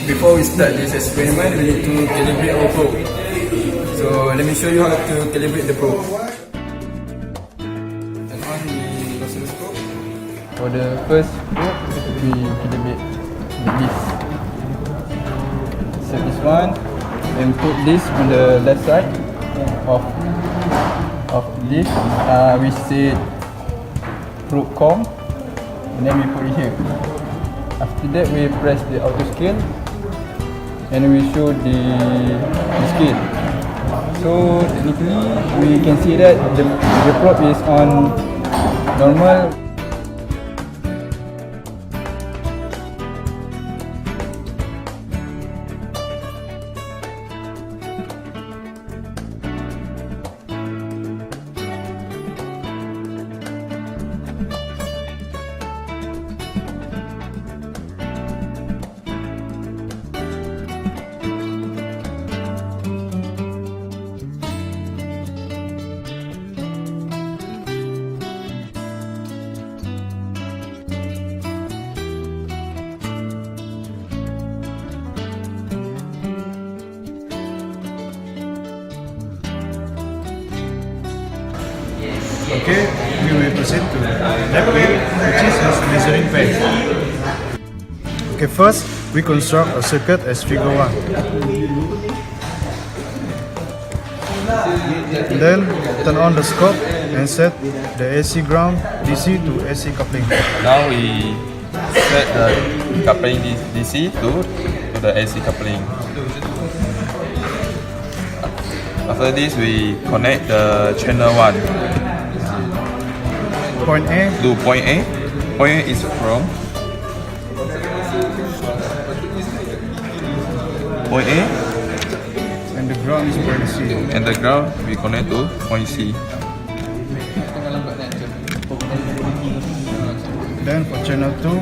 before we start this experiment, we need to calibrate our probe. So let me show you how to calibrate the probe. Turn on the oscilloscope. For the first probe, we calibrate this. Set this one and put this on the left side of this. We set probe comb and then we put it here. After that, we press the auto scale and we show the scale. So technically, we can see that the probe is on normal. Okay, we will proceed to lab A, which is a measuring pen. Okay, first we construct a circuit as figure 1. Then turn on the scope and set the AC ground DC to AC coupling. Now we set the coupling DC to the AC coupling. After this, we connect the channel 1 Point A to point A. Point A is from point A, and the ground is point C. and the ground we connect to point C. Then for channel 2,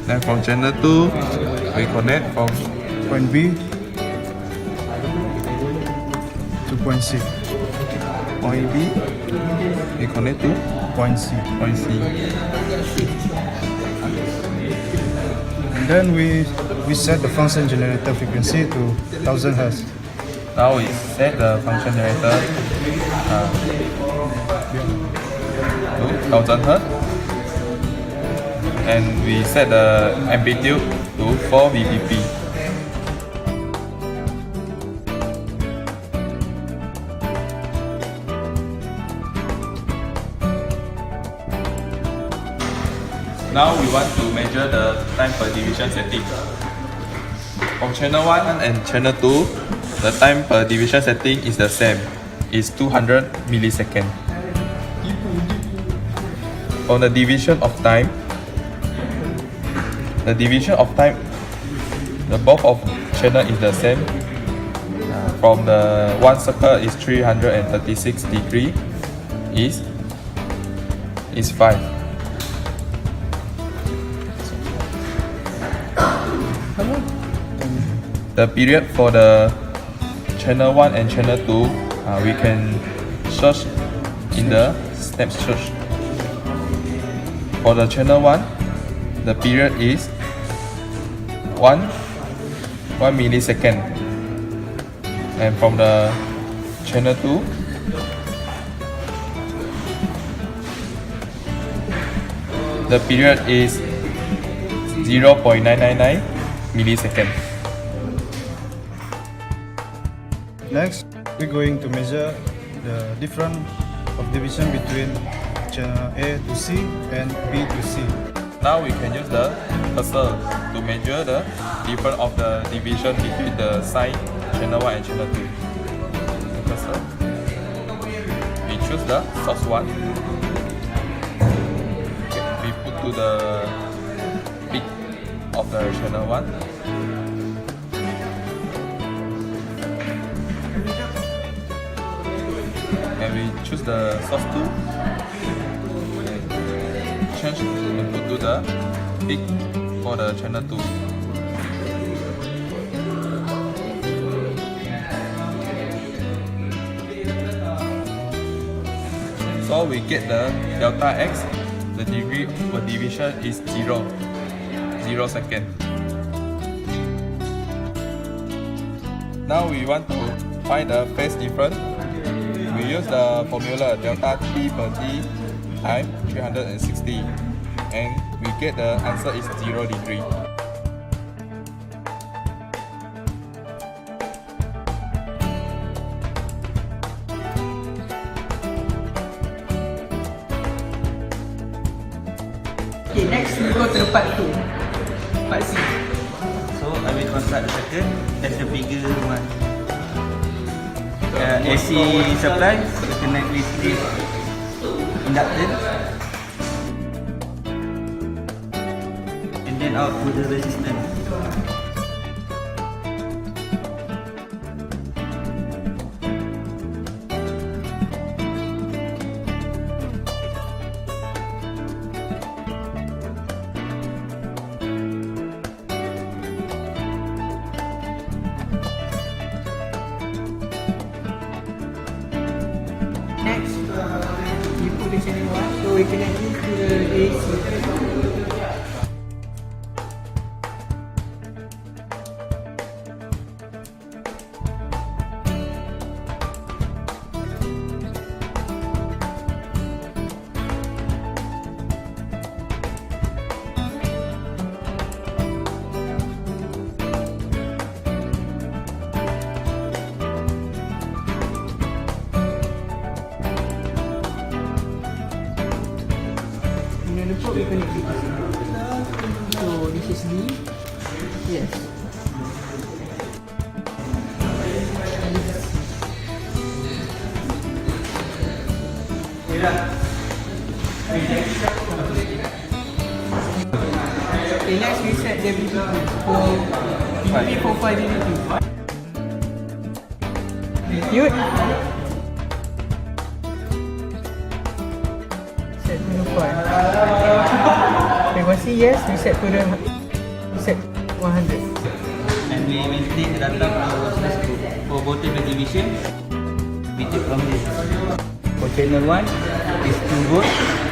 Then from channel 2, we connect from point B to point C. point B, we connect to Point C. point C. And then we set the function generator frequency to 1000 Hz. Now we set the function generator to 1000 Hz, and we set the amplitude to 4 VBP. Now we want to measure the time per division setting. From channel 1 and channel 2, the time per division setting is the same. It's 200 milliseconds. On the division of time, the both of channel is the same. From the one circle is 336 degree is 5. The period for the channel 1 and channel 2, we can search in the snap search. For the channel 1, the period is 1 millisecond, and from the channel 2, the period is 0.999 millisecond. Next, we're going to measure the difference of division between channel A to C and B to C. Now we can use the cursor to measure the difference of the division between the side channel 1 and channel 2. The cursor. We choose the source 1. We put to the peak of the channel 1. And we choose the source 2, change and put to the peak for the channel 2. So we get the delta x, the degree of division is 0. 0 seconds. Now we want to find the phase difference. We use the formula delta T per T time 360 and we get the answer is 0 degree. Okay, next we go to the part 2. Part C. So I will construct the circuit as the figure 1. AC supply connect with this inductance and then output the resistance. Next, we put the channel 1, so we connect it to the AC. We connect it to C. So this is B. Yes. Okay, next we set the VP2 for VP for 5 VP2. Cute. Set to the 5. Frequency yes, we set to the set 100. And we will take the data for voltage division. We take from this. For channel 1 is 2 volt,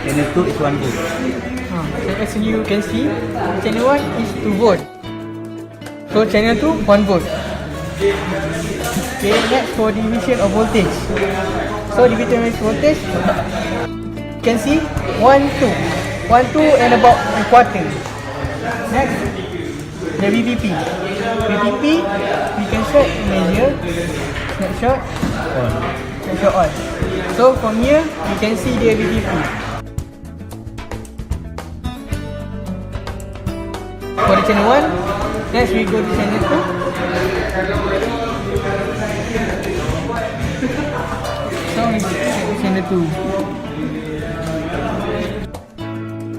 channel 2 is 1 volt. So as you can see, channel 1 is 2 volt. So channel 2 1 volt. Okay, next for division of voltage. So division of voltage, you can see 1 2 and about a quarter. Next, the VPP. VPP we can set measure snapshot on. So from here you can see the VPP. For the channel 1, next we go to channel 2. So we go to channel 2.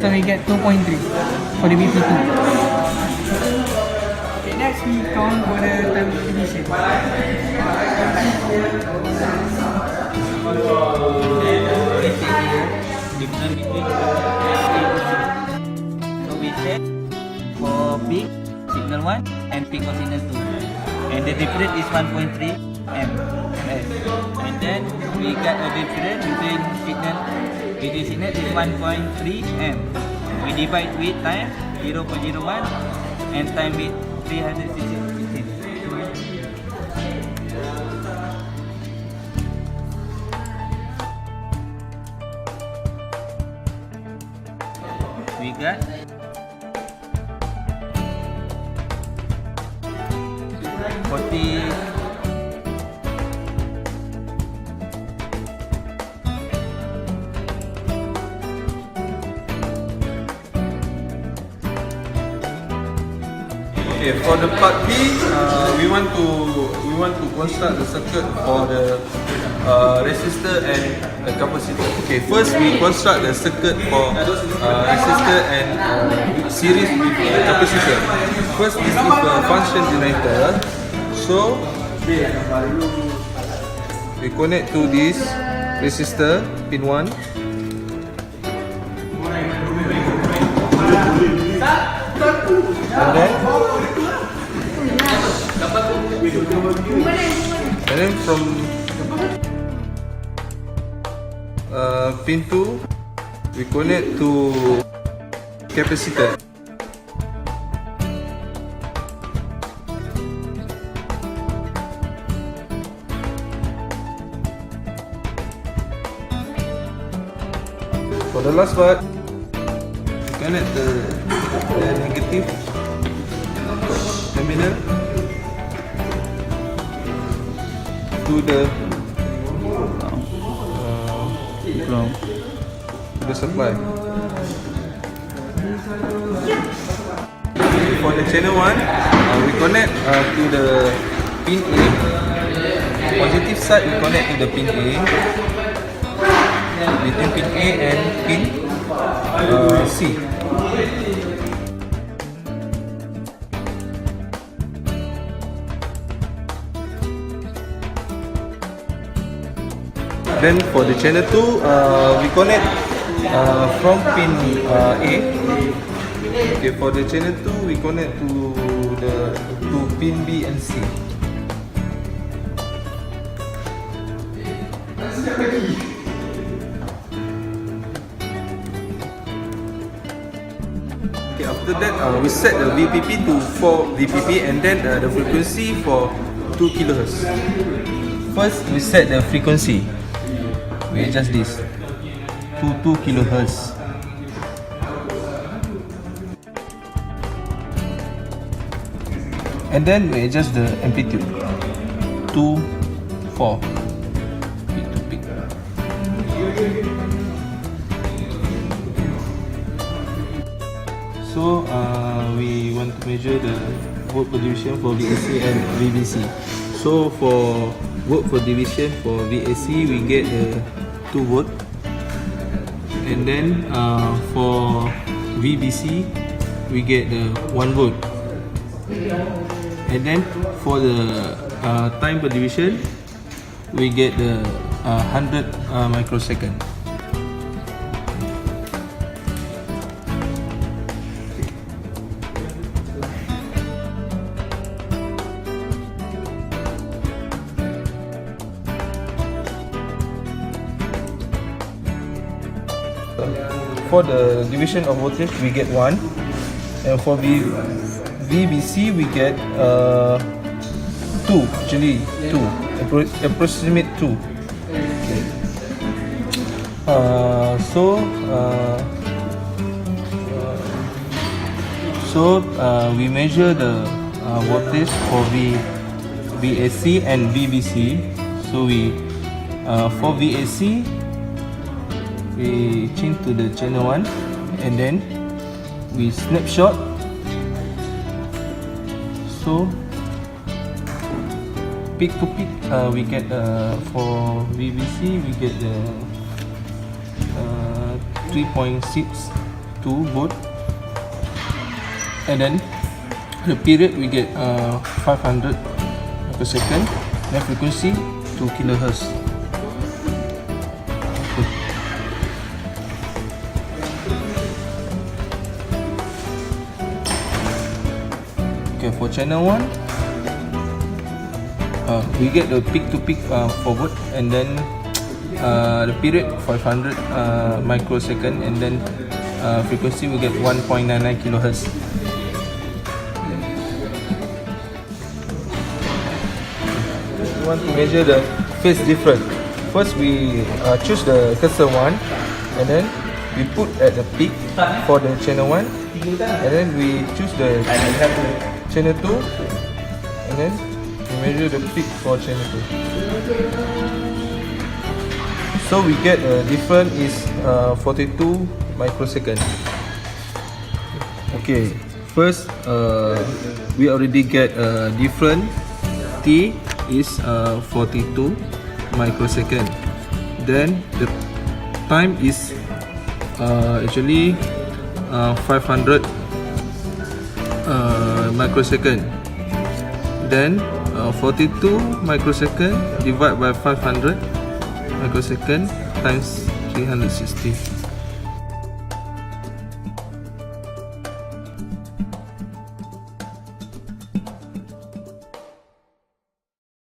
So we get 2.3 for the VP2. Okay, next we count for the time division. Difference between so we set for peak signal 1 and peak for signal 2 and the difference is 1.3 m. And then we got a difference between signal is 1.3 m. We divide with time 0.01 and time with 316. We got 40. Okay, for the part B, we want to construct the circuit for the resistor and the capacitor. Okay, first we construct the circuit for resistor and series with capacitor. First, this is a function generator. So we connect to this resistor pin 1. And then from pin 2 we connect to capacitor. the last part, connect the negative terminal to the From to the supply. For the channel 1, we connect to the pin A. Positive side, we connect to the pin A. Between pin A and pin C. Then for the channel 2, we connect from pin A. Okay, for the channel 2, we connect to pin B and C. Okay, after that, we set the VPP to 4 VPP and then the frequency for 2 kHz. First, we set the frequency. We adjust this to 2 kHz. And then we adjust the amplitude to 4. Peak to peak. So we want to measure the volt per division for VAC and VBC. So for volt per division for VAC, we get 2 volt, and then for VBC we get 1 volt, and then for the time per division we get 100 microsecond. For the division of voltage, we get 1, and for VBC we get 2. Actually 2, approximate 2. Okay. We measure the voltage for VAC and VBC. So we for VAC, we change to the channel 1, and then we snapshot. So peak to peak, we get for VBC we get 3.62 volt, and then the period we get 500 per second, then frequency 2 kHz. Okay, for channel 1, we get the peak to peak forward, and then the period 500 microsecond, and then frequency we get 1.99 kHz. We want to measure the phase difference. First we choose the cursor 1, and then we put at the peak for the channel 1, and then we choose the channel 2, and then we measure the peak for channel 2. So we get a difference is 42 microsecond. Okay, first we already get a different. T is 42 microsecond. Then the time is actually 500 microsecond. Then 42 microsecond divided by 500 microsecond times 360.